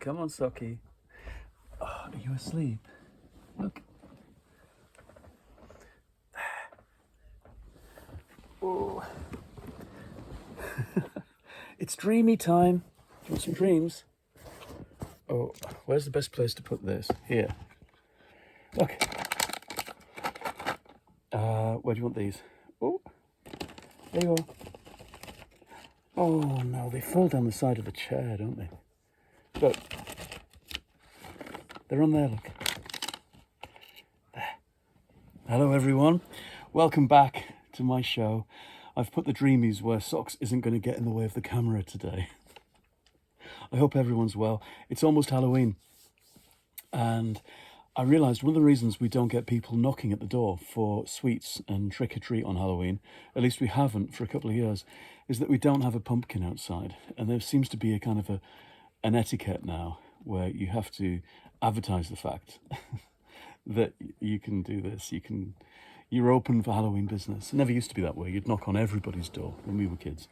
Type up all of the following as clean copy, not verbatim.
Come on, Socky. Oh, are you asleep? Look. Oh. It's dreamy time. Do you want some dreams? Oh, where's the best place to put this? Here. Look. Where do you want these? Oh, there you are. Oh no, they fall down the side of the chair, don't they? Look. They're on there, look. There. Hello everyone. Welcome back to my show. I've put the dreamies where Socks isn't going to get in the way of the camera today. I hope everyone's well. It's almost Halloween. And I realised one of the reasons we don't get people knocking at the door for sweets and trick-or-treat on Halloween, at least we haven't for a couple of years, is that we don't have a pumpkin outside. And there seems to be a kind of an etiquette now where you have to advertise the fact that you can do this. You're open for Halloween business. It never used to be that way. You'd knock on everybody's door when we were kids.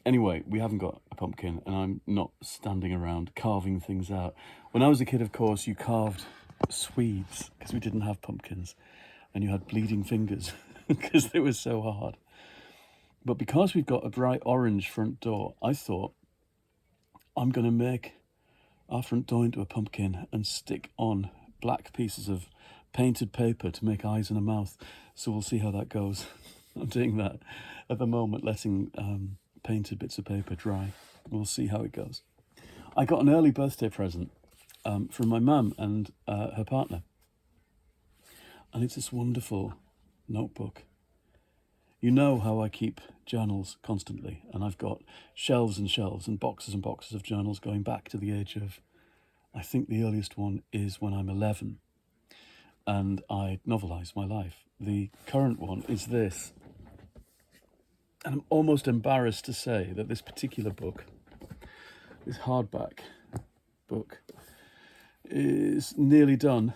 Anyway, we haven't got a pumpkin and I'm not standing around carving things out. When I was a kid, of course, you carved Swedes because we didn't have pumpkins and you had bleeding fingers because they were so hard. But because we've got a bright orange front door, I thought I'm going to make our front door into a pumpkin and stick on black pieces of painted paper to make eyes and a mouth. So we'll see how that goes. I'm doing that at the moment, letting painted bits of paper dry. We'll see how it goes. I got an early birthday present from my mum and her partner. And it's this wonderful notebook. You know how I keep journals constantly, and I've got shelves and shelves and boxes of journals going back to the age of, I think the earliest one is when I'm 11, and I novelise my life. The current one is this, and I'm almost embarrassed to say that this particular book, this hardback book, is nearly done.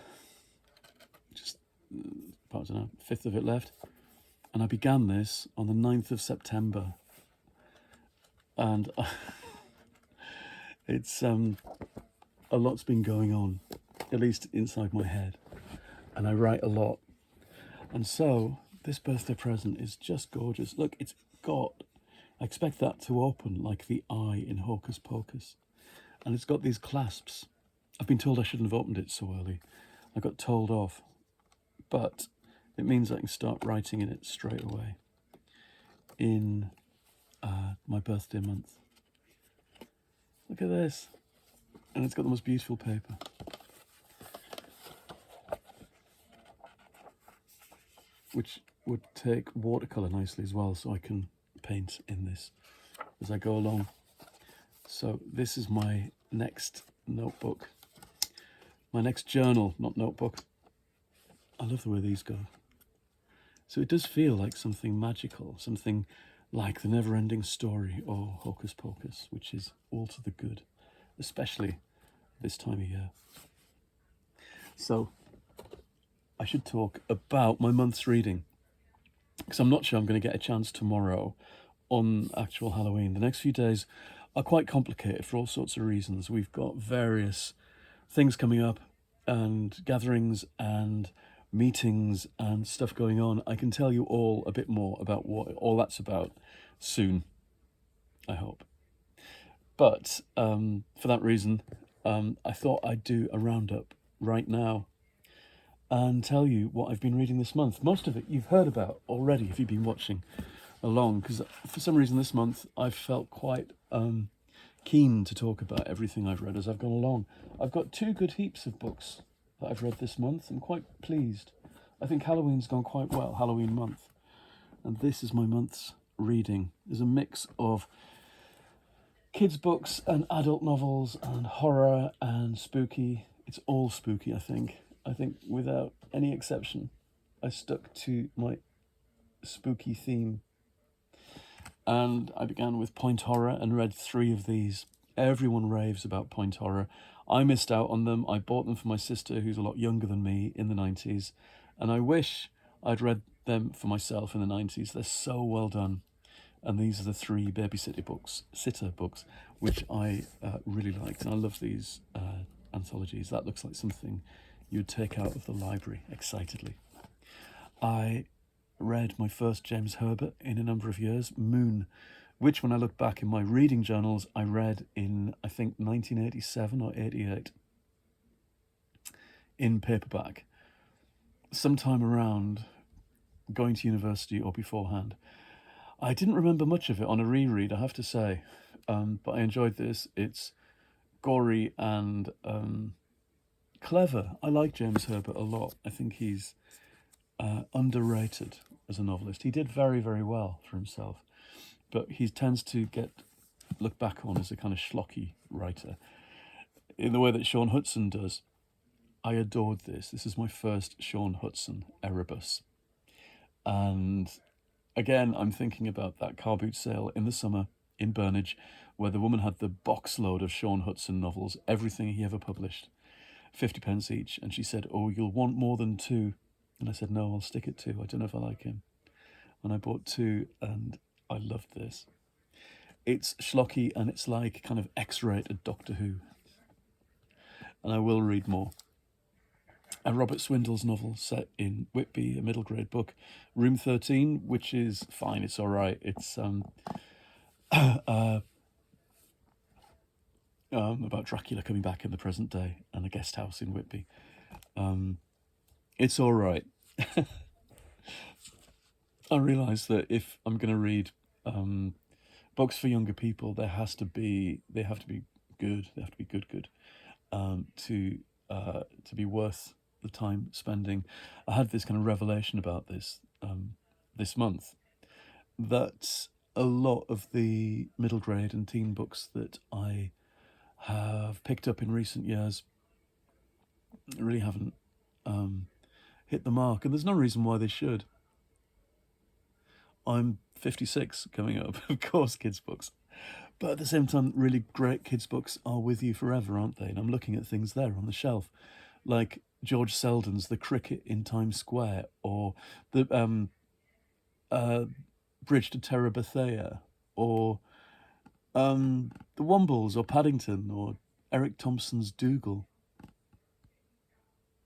Just, I don't know, a fifth of it left. And I began this on the 9th of September. And it's, a lot's been going on, at least inside my head. And I write a lot. And so this birthday present is just gorgeous. Look, it's got, I expect that to open like the eye in Hocus Pocus. And it's got these clasps. I've been told I shouldn't have opened it so early. I got told off. But it means I can start writing in it straight away in my birthday month. Look at this. And it's got the most beautiful paper. Which would take watercolour nicely as well, so I can paint in this as I go along. So this is my next notebook. My next journal, not notebook. I love the way these go. So it does feel like something magical, something like The Never-Ending Story or Hocus Pocus, which is all to the good, especially this time of year. So I should talk about my month's reading, because I'm not sure I'm going to get a chance tomorrow on actual Halloween. The next few days are quite complicated for all sorts of reasons. We've got various things coming up and gatherings and meetings and stuff going on. I can tell you all a bit more about what all that's about soon, I hope. But for that reason, I thought I'd do a roundup right now and tell you what I've been reading this month. Most of it you've heard about already if you've been watching along, because for some reason this month I've felt quite keen to talk about everything I've read as I've gone along. I've got 2 good heaps of books that I've read this month. I'm quite pleased. I think Halloween's gone quite well, Halloween month. And this is my month's reading. There's a mix of kids' books and adult novels and horror and spooky. It's all spooky, I think. I think without any exception, I stuck to my spooky theme. And I began with point horror and read 3 of these. Everyone raves about point horror. I missed out on them. I bought them for my sister, who's a lot younger than me, in the 90s. And I wish I'd read them for myself in the 90s. They're so well done. And these are the 3 sitter books, which I really liked. And I love these anthologies. That looks like something you'd take out of the library excitedly. I read my first James Herbert in a number of years, Moon, which when I look back in my reading journals, I read in, I think, 1987 or 88 in paperback, sometime around going to university or beforehand. I didn't remember much of it on a reread, I have to say, but I enjoyed this. It's gory and clever. I like James Herbert a lot. I think he's underrated as a novelist. He did very, very well for himself, but he tends to get looked back on as a kind of schlocky writer in the way that Sean Hudson does. I adored this. This is my first Sean Hudson Erebus. And again, I'm thinking about that car boot sale in the summer in Burnage, where the woman had the box load of Sean Hudson novels, everything he ever published, 50p each. And she said, "Oh, you'll want more than 2. And I said, "No, I'll stick at 2. I don't know if I like him." And I bought 2, and I loved this. It's schlocky, and it's like kind of X-rated Doctor Who. And I will read more. And Robert Swindle's novel set in Whitby, a middle grade book, Room 13, which is fine. It's all right. It's about Dracula coming back in the present day and a guest house in Whitby. It's all right. I realise that if I'm going to read books for younger people, they have to be good. They have to be good to be worth the time spending. I had this kind of revelation about this this month, that a lot of the middle grade and teen books that I have picked up in recent years really haven't hit the mark, and there's no reason why they should. I'm 56 coming up, of course, kids' books. But at the same time, really great kids' books are with you forever, aren't they? And I'm looking at things there on the shelf, like George Selden's The Cricket in Times Square, or the Bridge to Terra Bethea, or the Wombles, or Paddington, or Eric Thompson's Dougal.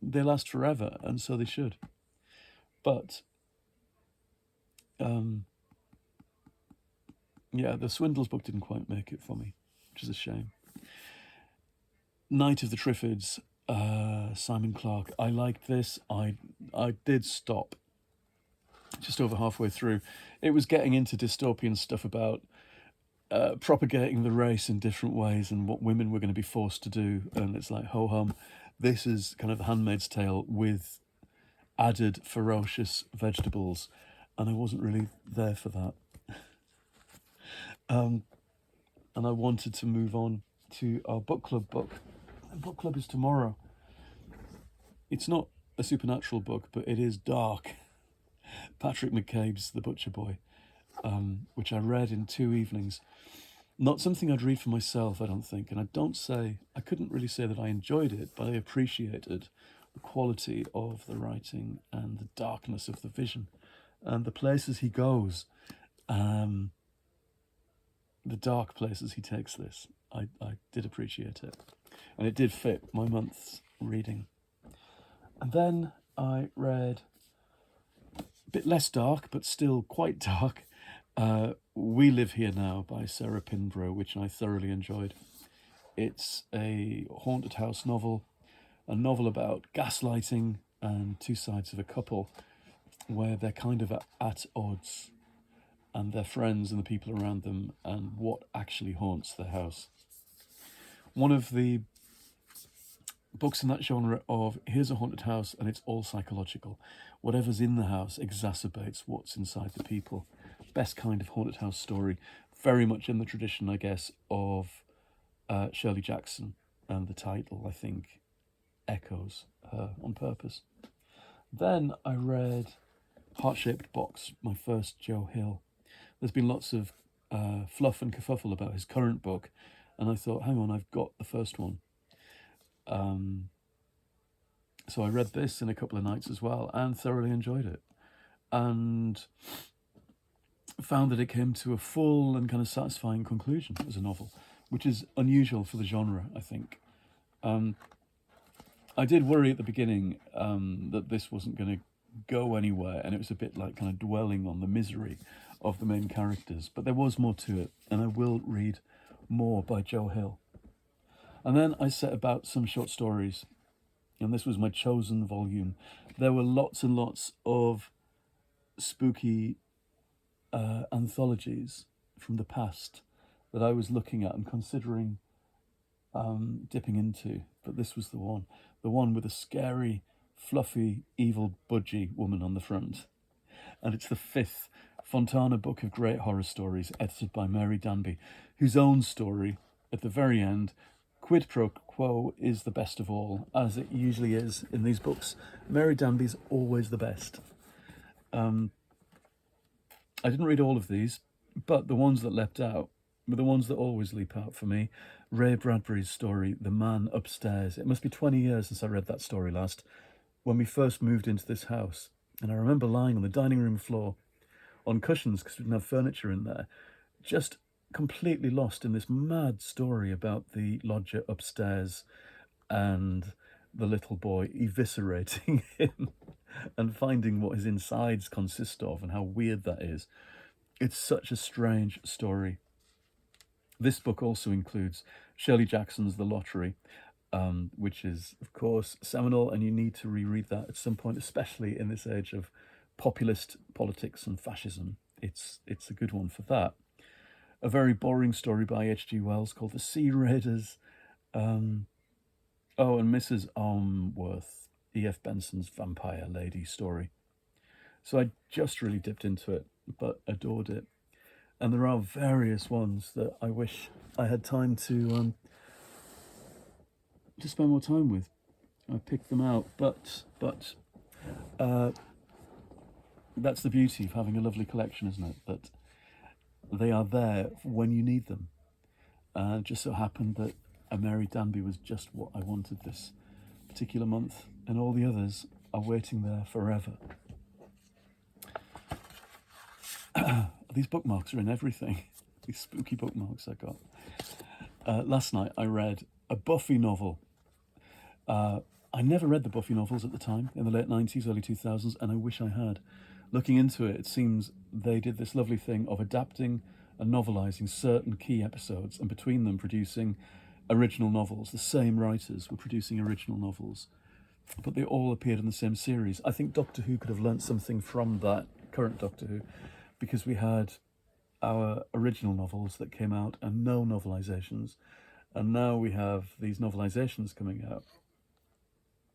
They last forever, and so they should. But yeah, the Swindles book didn't quite make it for me, which is a shame. Night of the Triffids, Simon Clarke. I liked this. I did stop just over halfway through. It was getting into dystopian stuff about propagating the race in different ways and what women were going to be forced to do. And it's like, ho-hum. This is kind of The Handmaid's Tale with added ferocious vegetables. And I wasn't really there for that. And I wanted to move on to our book club book. The book club is tomorrow. It's not a supernatural book, but it is dark. Patrick McCabe's The Butcher Boy, which I read in 2 evenings. Not something I'd read for myself, I don't think. And I couldn't really say that I enjoyed it, but I appreciated the quality of the writing and the darkness of the vision and the places he goes. The dark places he takes this. I did appreciate it. And it did fit my month's reading. And then I read a bit less dark, but still quite dark, We Live Here Now by Sarah Pinborough, which I thoroughly enjoyed. It's a haunted house novel, a novel about gaslighting and 2 sides of a couple where they're kind of at odds, and their friends and the people around them, and what actually haunts their house. One of the books in that genre of here's a haunted house and it's all psychological. Whatever's in the house exacerbates what's inside the people. Best kind of haunted house story. Very much in the tradition, I guess, of Shirley Jackson, and the title, I think, echoes her on purpose. Then I read Heart-Shaped Box, my first Joe Hill. There's been lots of fluff and kerfuffle about his current book, and I thought, hang on, I've got the first one. So I read this in a couple of nights as well, and thoroughly enjoyed it. And found that it came to a full and kind of satisfying conclusion as a novel, which is unusual for the genre, I think. I did worry at the beginning that this wasn't going to go anywhere, and it was a bit like kind of dwelling on the misery of the main characters, but there was more to it, and I will read more by Joe Hill. And then I set about some short stories, and this was my chosen volume. There were lots and lots of spooky anthologies from the past that I was looking at and considering dipping into, but this was the one with a scary, fluffy, evil budgie woman on the front. And it's the 5th Fontana book of great horror stories, edited by Mary Danby, whose own story, at the very end, quid pro quo, is the best of all, as it usually is in these books. Mary Danby's always the best. I didn't read all of these, but the ones that leapt out were the ones that always leap out for me. Ray Bradbury's story, The Man Upstairs. It must be 20 years since I read that story last, when we first moved into this house. And I remember lying on the dining room floor on cushions, because we didn't have furniture in there, just completely lost in this mad story about the lodger upstairs and the little boy eviscerating him and finding what his insides consist of and how weird that is. It's such a strange story. This book also includes Shirley Jackson's The Lottery, which is, of course, seminal, and you need to reread that at some point, especially in this age of populist politics and fascism. It's a good one for that. A very boring story by H.G. Wells called The Sea Raiders. And Mrs. Armworth, E.F. Benson's vampire lady story. So I just really dipped into it, but adored it. And there are various ones that I wish I had time to spend more time with. I picked them out, but that's the beauty of having a lovely collection, isn't it? That they are there when you need them. It just so happened that a Mary Danby was just what I wanted this particular month, and all the others are waiting there forever. These bookmarks are in everything. These spooky bookmarks I got. Last night I read a Buffy novel. I never read the Buffy novels at the time, in the late 90s, early 2000s, and I wish I had. Looking into it, it seems they did this lovely thing of adapting and novelising certain key episodes, and between them producing original novels. The same writers were producing original novels, but they all appeared in the same series. I think Doctor Who could have learnt something from that, current Doctor Who, because we had our original novels that came out and no novelisations, and now we have these novelisations coming out.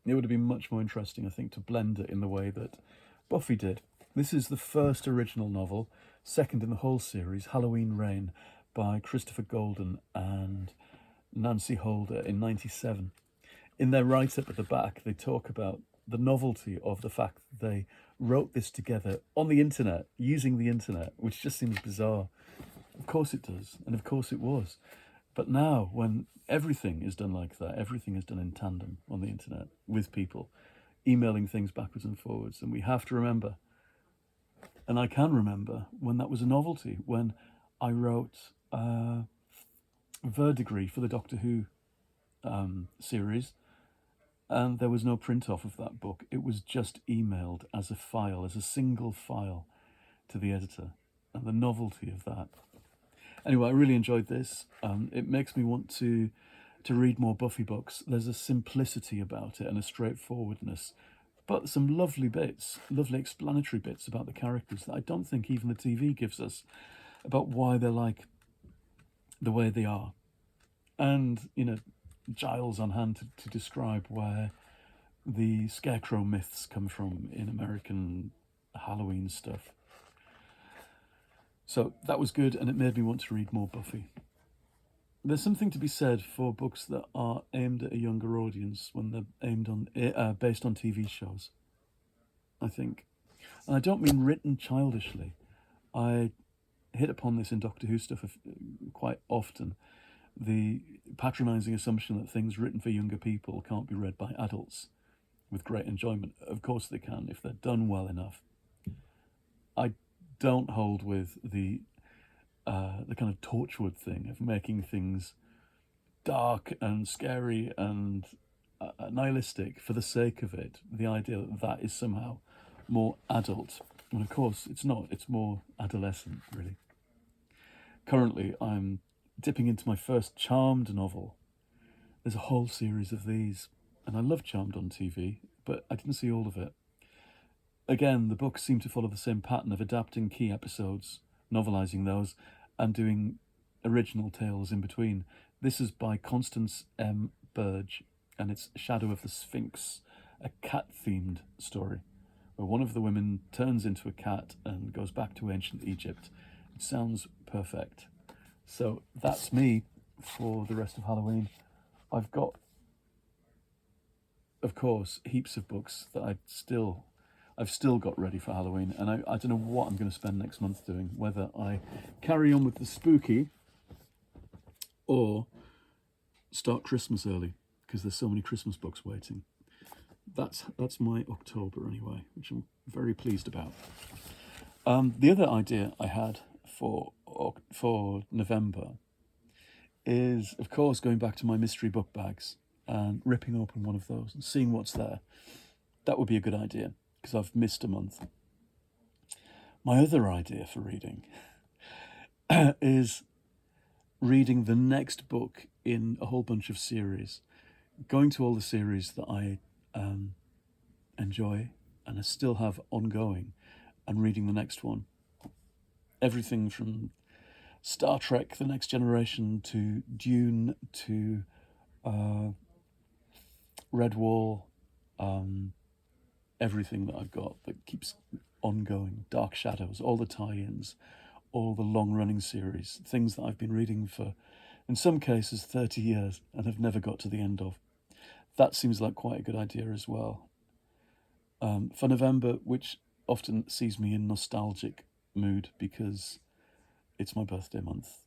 It would have been much more interesting, I think, to blend it in the way that Buffy did. This is the first original novel, second in the whole series, Halloweenreading, by Christopher Golden and Nancy Holder in 1997. In their write-up at the back, they talk about the novelty of the fact that they wrote this together on the internet, using the internet, which just seems bizarre. Of course it does, and of course it was. But now, when everything is done like that, everything is done in tandem on the internet, with people, emailing things backwards and forwards, and we have to remember, and I can remember, when that was a novelty, when I wrote Verdigris for the Doctor Who series, and there was no print off of that book. It was just emailed as a file, as a single file to the editor, and the novelty of that. Anyway, I really enjoyed this. It makes me want to read more Buffy books. There's a simplicity about it and a straightforwardness, but some lovely bits, lovely explanatory bits about the characters that I don't think even the TV gives us, about why they're like the way they are. And, Giles on hand to describe where the scarecrow myths come from in American Halloween stuff. So that was good, and it made me want to read more Buffy. There's something to be said for books that are aimed at a younger audience when they're aimed on based on TV shows, I think. And I don't mean written childishly. I hit upon this in Doctor Who stuff quite often. The patronising assumption that things written for younger people can't be read by adults with great enjoyment. Of course they can, if they're done well enough. I don't hold with the kind of Torchwood thing of making things dark and scary and nihilistic for the sake of it. The idea that that is somehow more adult, when of course it's not. It's more adolescent, really. Currently, I'm dipping into my first Charmed novel. There's a whole series of these, and I love Charmed on TV, but I didn't see all of it. Again, the books seem to follow the same pattern of adapting key episodes, novelising those, and doing original tales in between. This is by Constance M. Burge, and it's Shadow of the Sphinx, a cat-themed story, where one of the women turns into a cat and goes back to ancient Egypt. It sounds perfect. So that's me for the rest of Halloween. I've got, of course, heaps of books that I've still got ready for Halloween, and I don't know what I'm going to spend next month doing, whether I carry on with the spooky or start Christmas early, because there's so many Christmas books waiting. That's my October anyway, which I'm very pleased about. The other idea I had for November is, of course, going back to my mystery book bags and ripping open one of those and seeing what's there. That would be a good idea, because I've missed a month. My other idea for reading is reading the next book in a whole bunch of series, going to all the series that I enjoy and I still have ongoing, and reading the next one. Everything from Star Trek The Next Generation to Dune to Redwall, everything that I've got that keeps ongoing. Dark Shadows, all the tie-ins, all the long-running series, things that I've been reading for, in some cases, 30 years and have never got to the end of. That seems like quite a good idea as well. For November, which often sees me in nostalgic mood because it's my birthday month.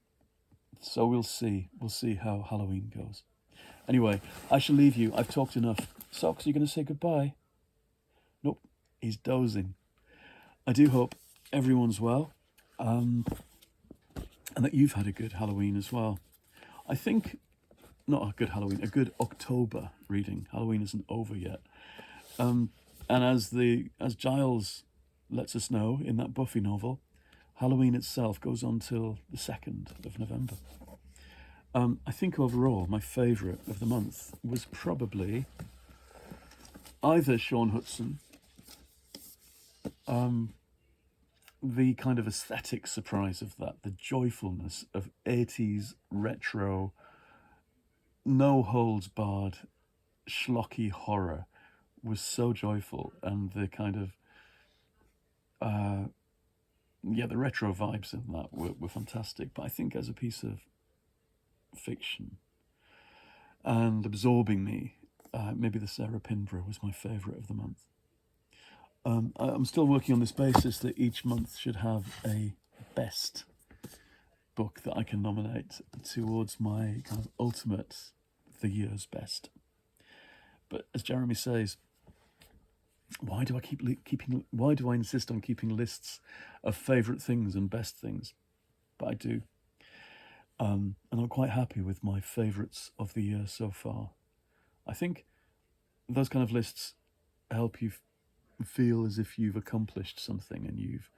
So we'll see how Halloween goes. Anyway, I shall leave you. I've talked enough. Socks, are you going to say goodbye? Nope, he's dozing. I do hope everyone's well, and that you've had a good Halloween as well. I think, not a good Halloween, a good October reading. Halloween isn't over yet. And as Giles lets us know in that Buffy novel, Halloween itself goes on till the 2nd of November. I think overall my favourite of the month was probably either Sean Hudson, the kind of aesthetic surprise of that, the joyfulness of 80s retro, no holds barred, schlocky horror was so joyful, and the kind of the retro vibes in that were fantastic. But I think as a piece of fiction and absorbing me, maybe the Sarah Pinborough was my favourite of the month. I'm still working on this basis that each month should have a best book that I can nominate towards my kind of ultimate, the year's best. But as Jeremy says, why do I insist on keeping lists of favourite things and best things? But I do. And I'm quite happy with my favourites of the year so far. I think those kind of lists help you feel as if you've accomplished something and you've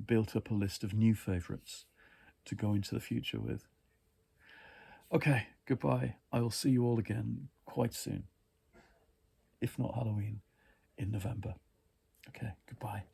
built up a list of new favourites to go into the future with. Okay, goodbye. I will see you all again quite soon. If not Halloween, in November. Okay, goodbye.